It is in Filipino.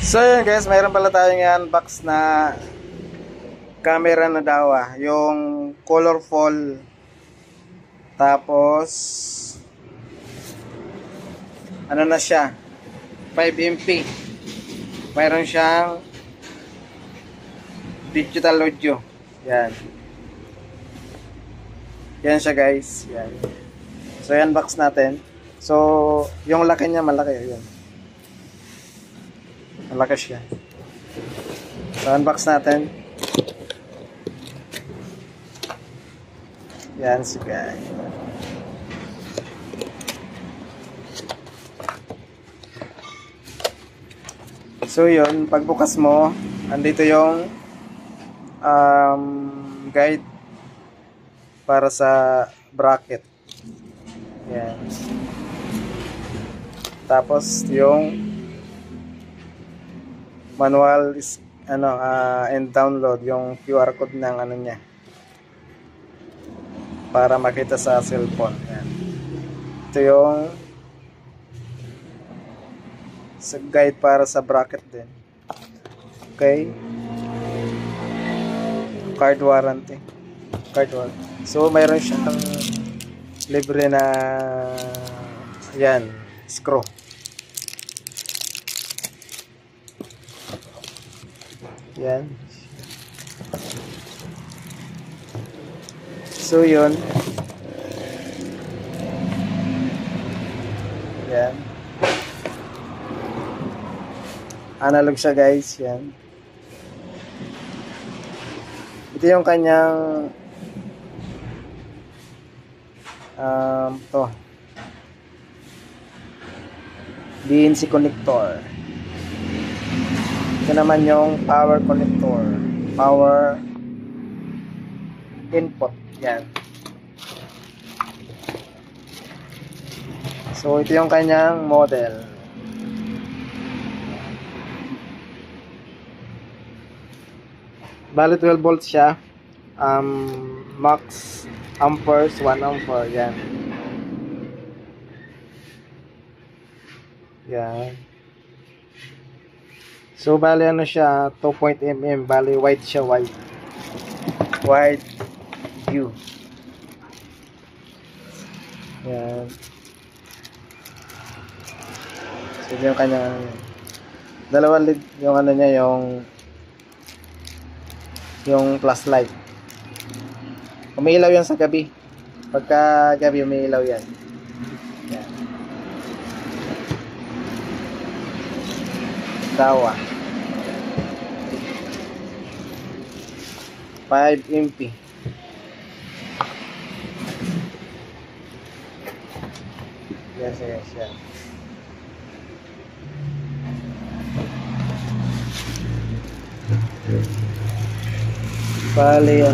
So yun guys, mayroon pala tayong i-unbox na camera na Dahua, yung colorful, tapos ano na siya, 5MP. Mayroon siyang digital audio. Yan. Yan siya guys. Yan. So i-unbox natin. So yung laki niya malaki. Yan. Malaki siya. So unbox natin. Yan si guys. So yun, pagbukas mo, andito yung guide para sa bracket. Yan. Tapos yung manual is and download yung QR code ng ano niya para makita sa cellphone. Yan. Ito yung guide para sa bracket din. Okay. Card warranty. So mayroon siyang libre na yan, screw. Yan. So yun. Yan. Analog siya guys. Yan. Ito yung kanyang DNC connector. Ito naman yung power connector, power input. Yan. So ito yung kanyang model. Bali 12 volts siya. Max amperes 1 ampere. Yan. Yan. So bali ano siya, 2.mm, bali wide siya, wide view. Yan. So yung kanyang dalawang led, yung ano niya, yung plus light. Umiilaw yan sa gabi. Pagka gabi umiilaw yan. Yan. Dahua 5MP. Yes. Bali